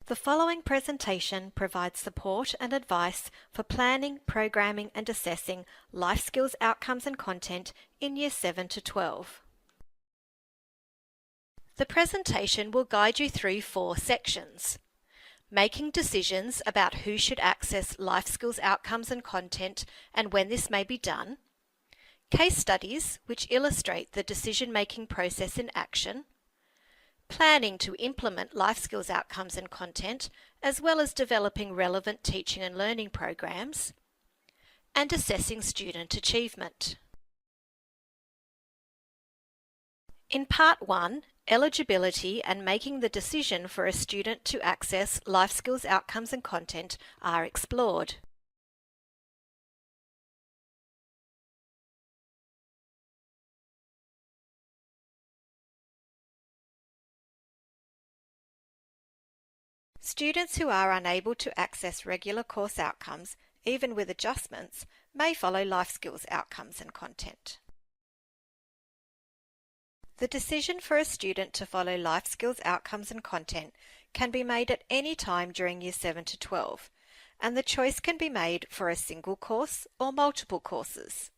The following presentation provides support and advice for planning, programming and assessing life skills outcomes and content in Year 7 to 12. The presentation will guide you through 4 sections: making decisions about who should access life skills outcomes and content and when this may be done, case studies which illustrate the decision-making process in action, planning to implement life skills outcomes and content, as well as developing relevant teaching and learning programs, and assessing student achievement. In Part 1, eligibility and making the decision for a student to access life skills outcomes and content are explored. Students who are unable to access regular course outcomes, even with adjustments, may follow life skills outcomes and content. The decision for a student to follow life skills outcomes and content can be made at any time during Year 7 to 12, and the choice can be made for a single course or multiple courses.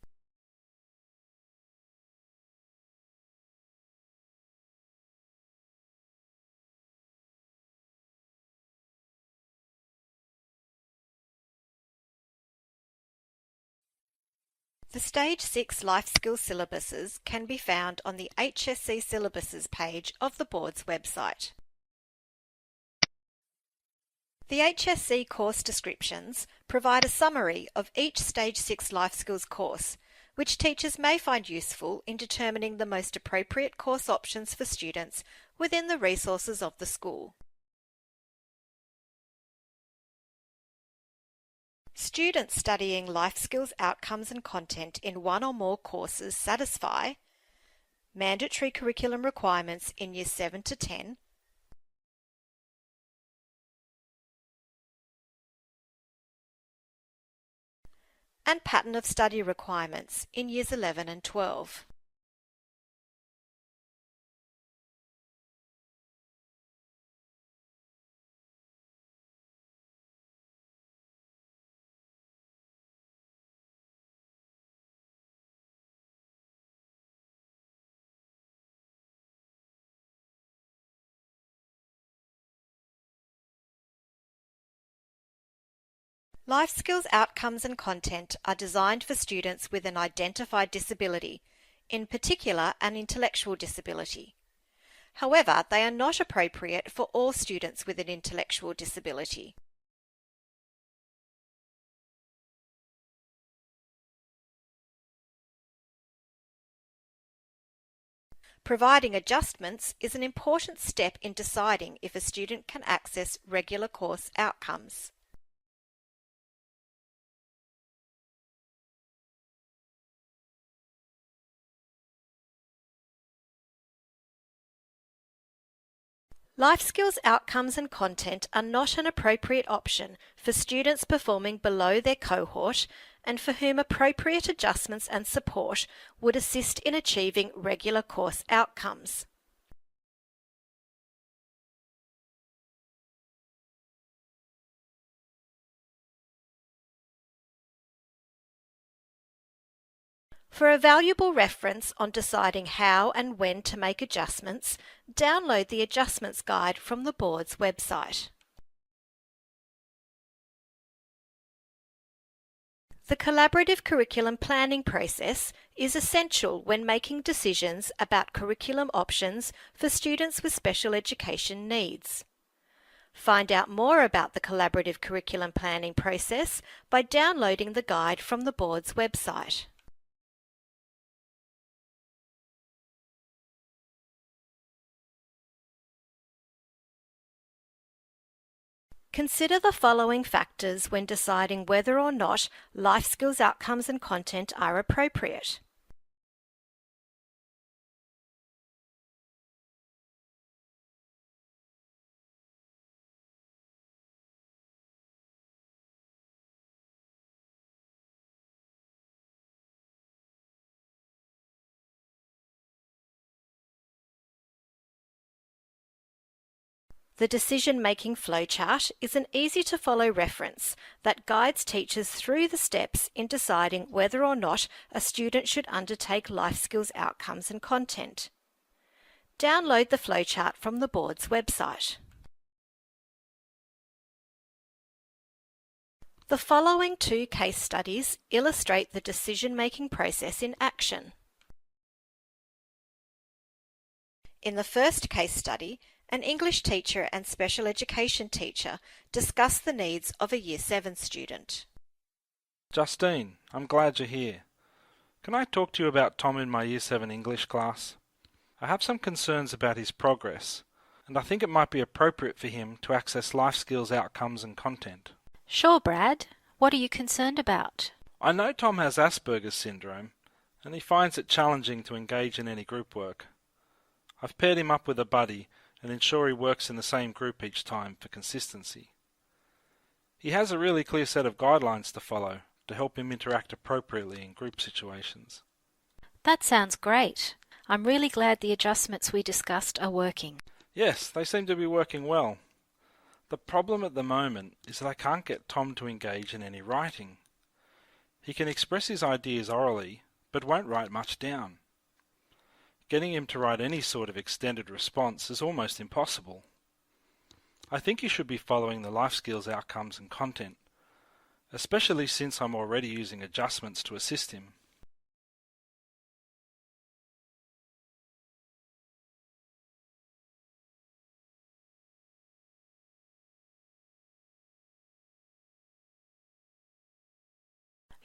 The Stage 6 Life Skills syllabuses can be found on the HSC syllabuses page of the board's website. The HSC course descriptions provide a summary of each Stage 6 Life Skills course, which teachers may find useful in determining the most appropriate course options for students within the resources of the school. Students studying life skills outcomes and content in one or more courses satisfy mandatory curriculum requirements in Year 7 to 10, and pattern of study requirements in Years 11 and 12. Life skills outcomes and content are designed for students with an identified disability, in particular an intellectual disability. However, they are not appropriate for all students with an intellectual disability. Providing adjustments is an important step in deciding if a student can access regular course outcomes. Life skills outcomes and content are not an appropriate option for students performing below their cohort and for whom appropriate adjustments and support would assist in achieving regular course outcomes. For a valuable reference on deciding how and when to make adjustments, download the Adjustments Guide from the board's website. The collaborative curriculum planning process is essential when making decisions about curriculum options for students with special education needs. Find out more about the collaborative curriculum planning process by downloading the guide from the board's website. Consider the following factors when deciding whether or not life skills outcomes and content are appropriate. The decision-making flowchart is an easy-to-follow reference that guides teachers through the steps in deciding whether or not a student should undertake life skills outcomes and content. Download the flowchart from the board's website. The following two case studies illustrate the decision-making process in action. In the first case study, an English teacher and special education teacher discuss the needs of a Year 7 student. Justine, I'm glad you're here. Can I talk to you about Tom in my Year 7 English class? I have some concerns about his progress, and I think it might be appropriate for him to access life skills outcomes and content. Sure, Brad. What are you concerned about? I know Tom has Asperger's syndrome, and he finds it challenging to engage in any group work. I've paired him up with a buddy and ensure he works in the same group each time for consistency. He has a really clear set of guidelines to follow to help him interact appropriately in group situations. That sounds great. I'm really glad the adjustments we discussed are working. Yes, they seem to be working well. The problem at the moment is that I can't get Tom to engage in any writing. He can express his ideas orally, but won't write much down. Getting him to write any sort of extended response is almost impossible. I think you should be following the life skills outcomes and content, especially since I'm already using adjustments to assist him.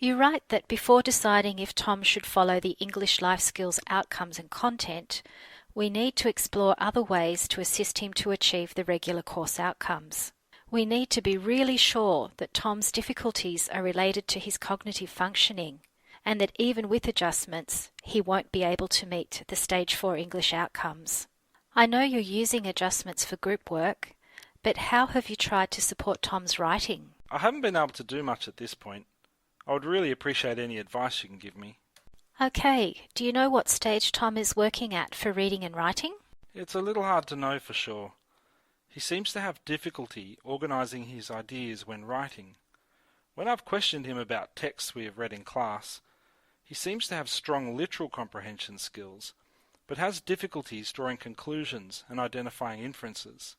You write that before deciding if Tom should follow the English life skills outcomes and content, we need to explore other ways to assist him to achieve the regular course outcomes. We need to be really sure that Tom's difficulties are related to his cognitive functioning, and that even with adjustments, he won't be able to meet the Stage 4 English outcomes. I know you're using adjustments for group work, but how have you tried to support Tom's writing? I haven't been able to do much at this point. I would really appreciate any advice you can give me. Okay, do you know what stage Tom is working at for reading and writing? It's a little hard to know for sure. He seems to have difficulty organising his ideas when writing. When I've questioned him about texts we have read in class, he seems to have strong literal comprehension skills, but has difficulties drawing conclusions and identifying inferences.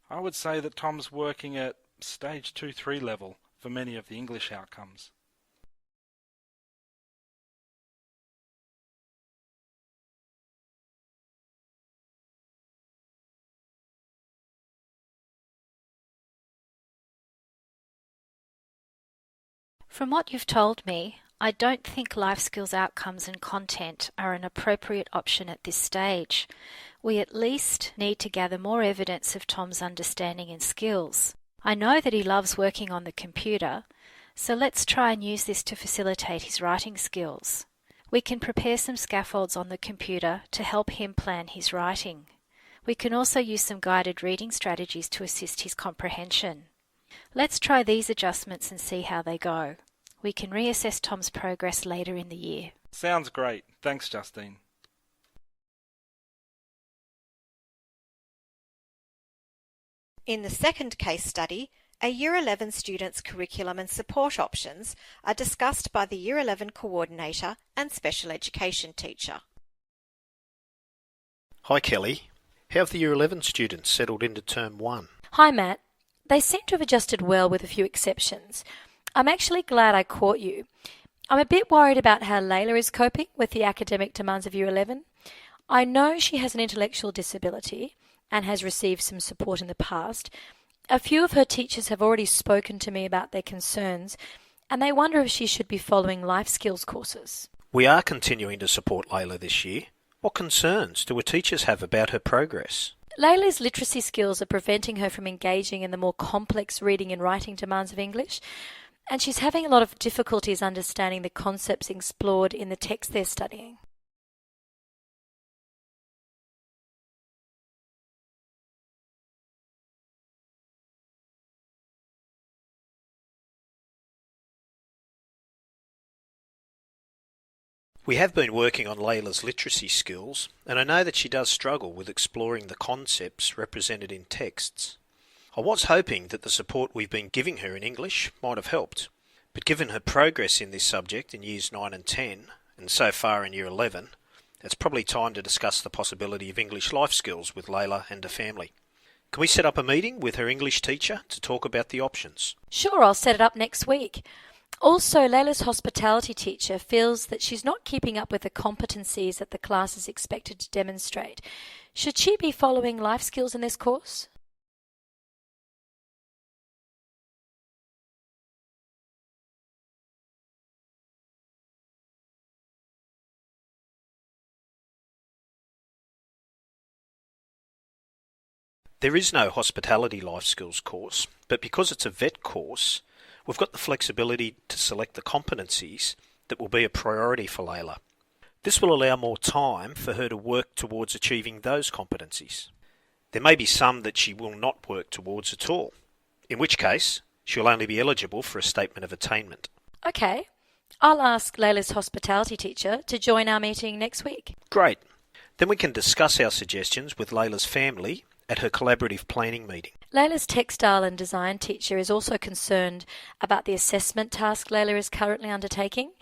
I would say that Tom's working at stage 2-3 level for many of the English outcomes. From what you've told me, I don't think life skills outcomes and content are an appropriate option at this stage. We at least need to gather more evidence of Tom's understanding and skills. I know that he loves working on the computer, so let's try and use this to facilitate his writing skills. We can prepare some scaffolds on the computer to help him plan his writing. We can also use some guided reading strategies to assist his comprehension. Let's try these adjustments and see how they go. We can reassess Tom's progress later in the year. Sounds great. Thanks, Justine. In the second case study, a Year 11 student's curriculum and support options are discussed by the Year 11 coordinator and special education teacher. Hi Kelly. How have the Year 11 students settled into Term 1? Hi Matt. They seem to have adjusted well with a few exceptions. I'm actually glad I caught you. I'm a bit worried about how Layla is coping with the academic demands of Year 11. I know she has an intellectual disability and has received some support in the past. A few of her teachers have already spoken to me about their concerns, and they wonder if she should be following life skills courses. We are continuing to support Layla this year. What concerns do her teachers have about her progress? Layla's literacy skills are preventing her from engaging in the more complex reading and writing demands of English, and she's having a lot of difficulties understanding the concepts explored in the text they're studying. We have been working on Layla's literacy skills, and I know that she does struggle with exploring the concepts represented in texts. I was hoping that the support we've been giving her in English might have helped, but given her progress in this subject in Years 9 and 10, and so far in Year 11, it's probably time to discuss the possibility of English life skills with Layla and her family. Can we set up a meeting with her English teacher to talk about the options? Sure, I'll set it up next week. Also, Layla's hospitality teacher feels that she's not keeping up with the competencies that the class is expected to demonstrate. Should she be following life skills in this course? There is no hospitality life skills course, but because it's a vet course, we've got the flexibility to select the competencies that will be a priority for Layla. This will allow more time for her to work towards achieving those competencies. There may be some that she will not work towards at all, in which case she'll only be eligible for a statement of attainment. Okay, I'll ask Layla's hospitality teacher to join our meeting next week. Great. Then we can discuss our suggestions with Layla's family at her collaborative planning meeting. Layla's textile and design teacher is also concerned about the assessment task Layla is currently undertaking.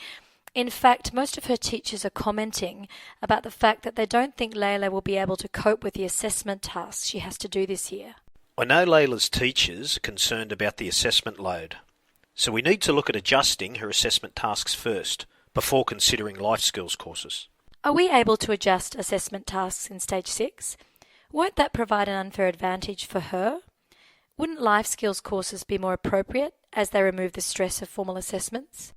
In fact, most of her teachers are commenting about the fact that they don't think Layla will be able to cope with the assessment tasks she has to do this year. I know Layla's teachers are concerned about the assessment load, so we need to look at adjusting her assessment tasks first, before considering life skills courses. Are we able to adjust assessment tasks in Stage 6? Won't that provide an unfair advantage for her? Wouldn't life skills courses be more appropriate as they remove the stress of formal assessments?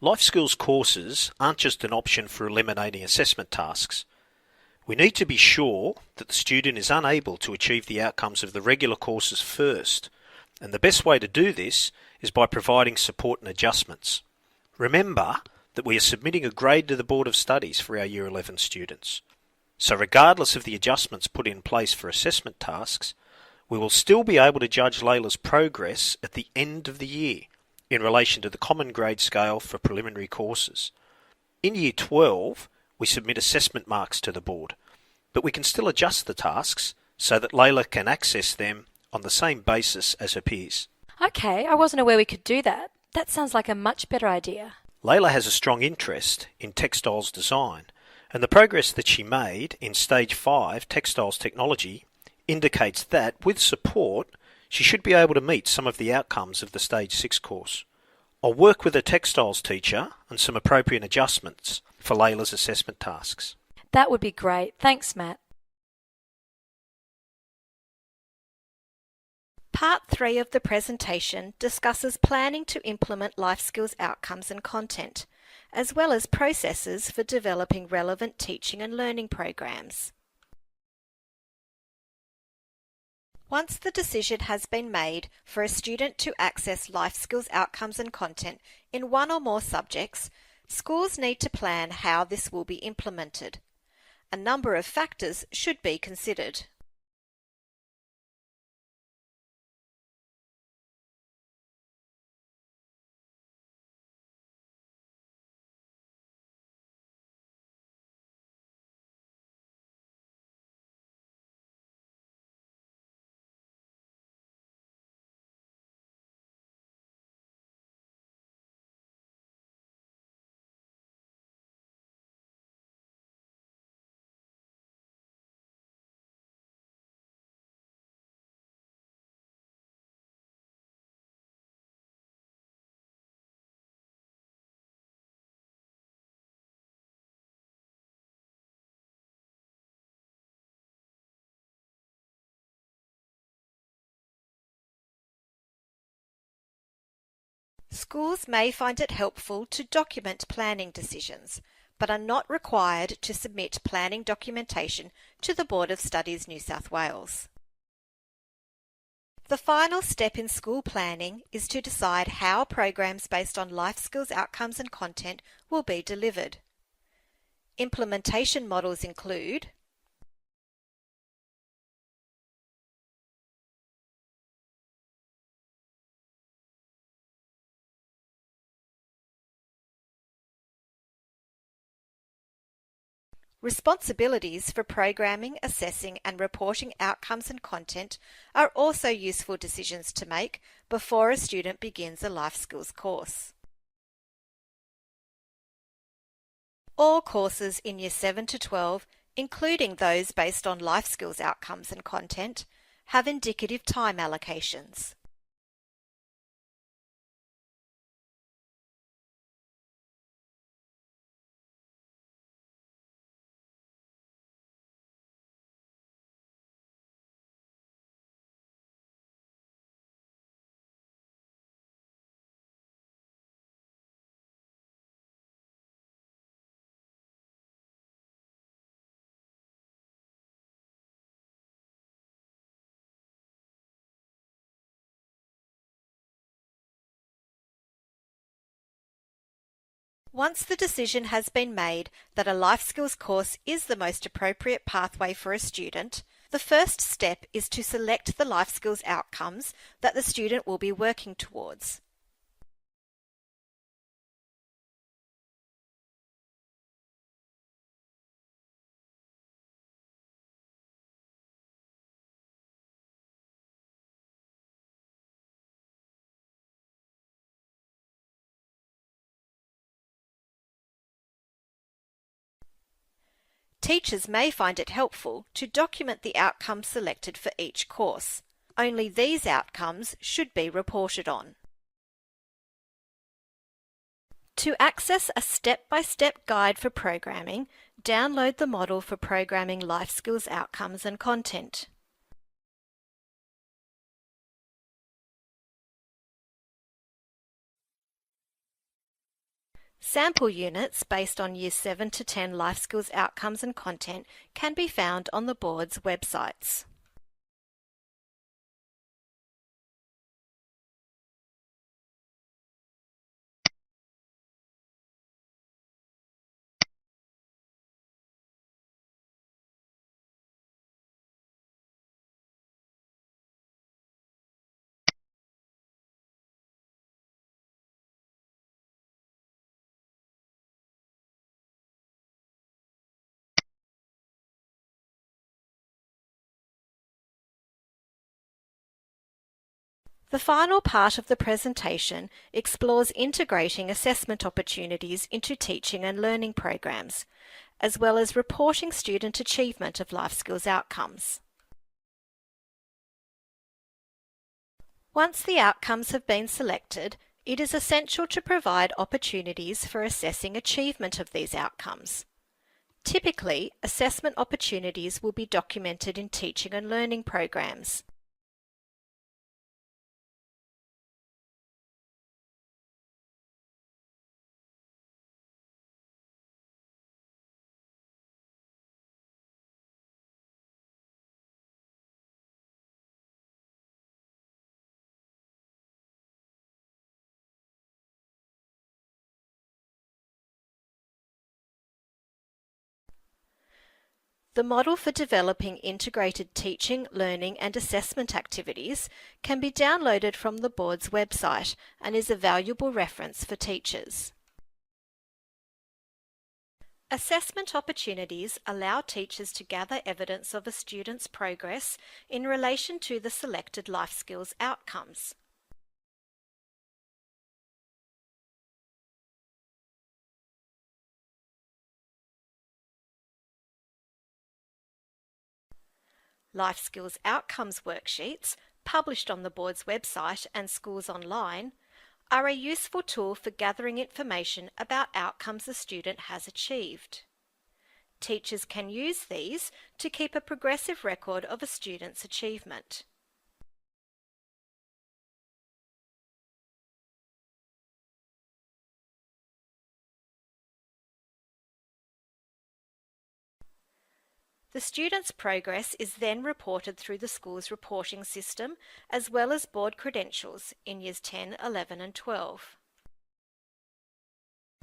Life skills courses aren't just an option for eliminating assessment tasks. We need to be sure that the student is unable to achieve the outcomes of the regular courses first, and the best way to do this is by providing support and adjustments. Remember that we are submitting a grade to the Board of Studies for our Year 11 students. So regardless of the adjustments put in place for assessment tasks, we will still be able to judge Layla's progress at the end of the year in relation to the common grade scale for preliminary courses. In Year 12, we submit assessment marks to the board, but we can still adjust the tasks so that Layla can access them on the same basis as her peers. Okay, I wasn't aware we could do that. That sounds like a much better idea. Layla has a strong interest in textiles design, and the progress that she made in Stage 5 Textiles Technology indicates that, with support, she should be able to meet some of the outcomes of the Stage 6 course. I'll work with a textiles teacher on some appropriate adjustments for Layla's assessment tasks. That would be great. Thanks, Matt. Part 3 of the presentation discusses planning to implement life skills outcomes and content, as well as processes for developing relevant teaching and learning programs. Once the decision has been made for a student to access life skills outcomes and content in one or more subjects, schools need to plan how this will be implemented. A number of factors should be considered. Schools may find it helpful to document planning decisions, but are not required to submit planning documentation to the Board of Studies New South Wales. The final step in school planning is to decide how programs based on life skills outcomes and content will be delivered. Implementation models include responsibilities for programming, assessing and reporting outcomes and content are also useful decisions to make before a student begins a life skills course. All courses in Year 7 to 12, including those based on life skills outcomes and content, have indicative time allocations. Once the decision has been made that a life skills course is the most appropriate pathway for a student, the first step is to select the life skills outcomes that the student will be working towards. Teachers may find it helpful to document the outcomes selected for each course. Only these outcomes should be reported on. To access a step-by-step guide for programming, download the model for programming life skills outcomes and content. Sample units based on Year 7 to 10 life skills outcomes and content can be found on the board's websites. The final part of the presentation explores integrating assessment opportunities into teaching and learning programs, as well as reporting student achievement of life skills outcomes. Once the outcomes have been selected, it is essential to provide opportunities for assessing achievement of these outcomes. Typically, assessment opportunities will be documented in teaching and learning programs. The model for developing integrated teaching, learning and assessment activities can be downloaded from the board's website and is a valuable reference for teachers. Assessment opportunities allow teachers to gather evidence of a student's progress in relation to the selected life skills outcomes. Life Skills Outcomes worksheets, published on the board's website and Schools Online, are a useful tool for gathering information about outcomes a student has achieved. Teachers can use these to keep a progressive record of a student's achievement. The student's progress is then reported through the school's reporting system as well as board credentials in Years 10, 11 and 12.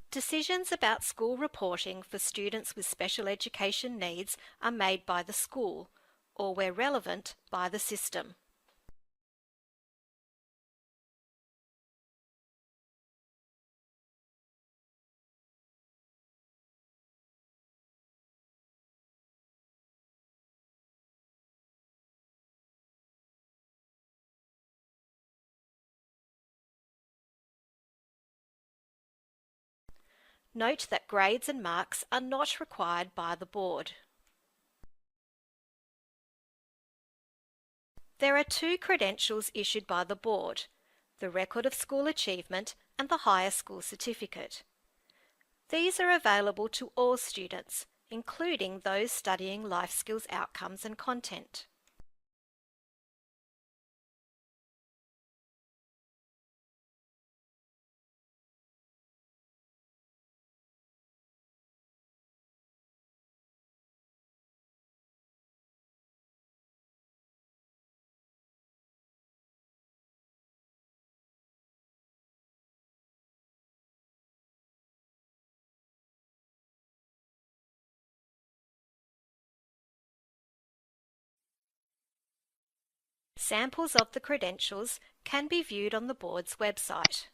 Decisions about school reporting for students with special education needs are made by the school, or where relevant, by the system. Note that grades and marks are not required by the board. There are two credentials issued by the board, the Record of School Achievement and the Higher School Certificate. These are available to all students, including those studying life skills outcomes and content. Samples of the credentials can be viewed on the board's website.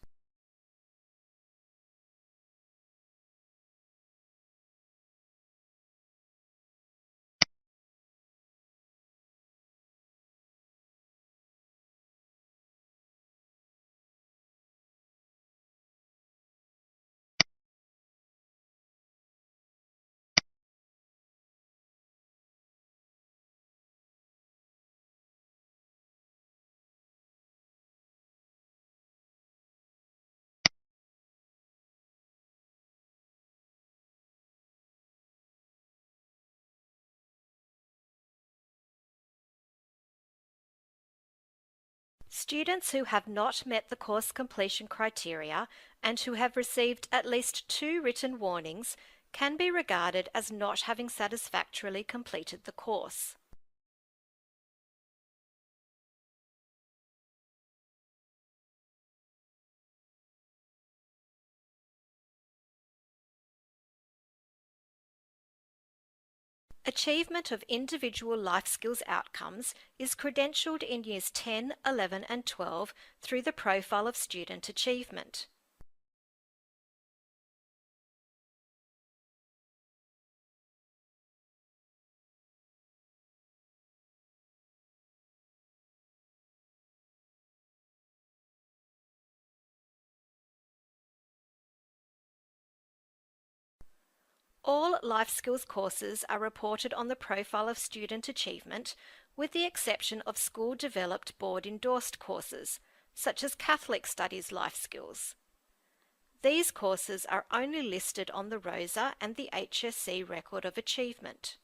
Students who have not met the course completion criteria and who have received at least 2 written warnings can be regarded as not having satisfactorily completed the course. Achievement of individual life skills outcomes is credentialed in Years 10, 11 and 12 through the Profile of Student Achievement. All life skills courses are reported on the Profile of Student Achievement, with the exception of school-developed board-endorsed courses, such as Catholic Studies Life Skills. These courses are only listed on the ROSA and the HSC Record of Achievement.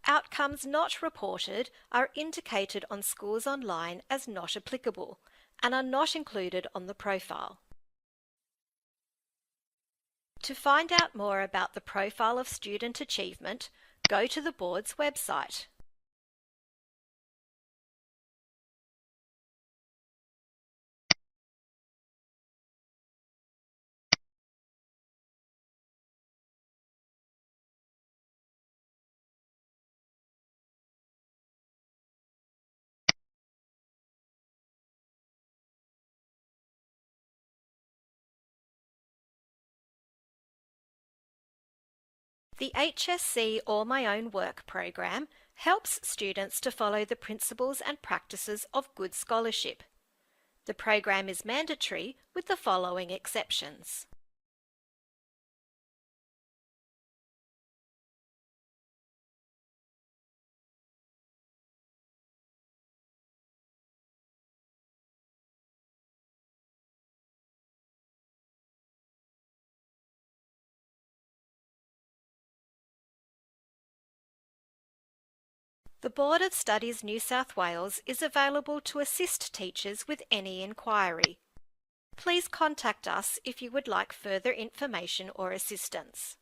Outcomes not reported are indicated on Schools Online as not applicable and are not included on the profile. To find out more about the Profile of Student Achievement, go to the board's website. The HSC All My Own Work program helps students to follow the principles and practices of good scholarship. The program is mandatory with the following exceptions. The Board of Studies New South Wales is available to assist teachers with any inquiry. Please contact us if you would like further information or assistance.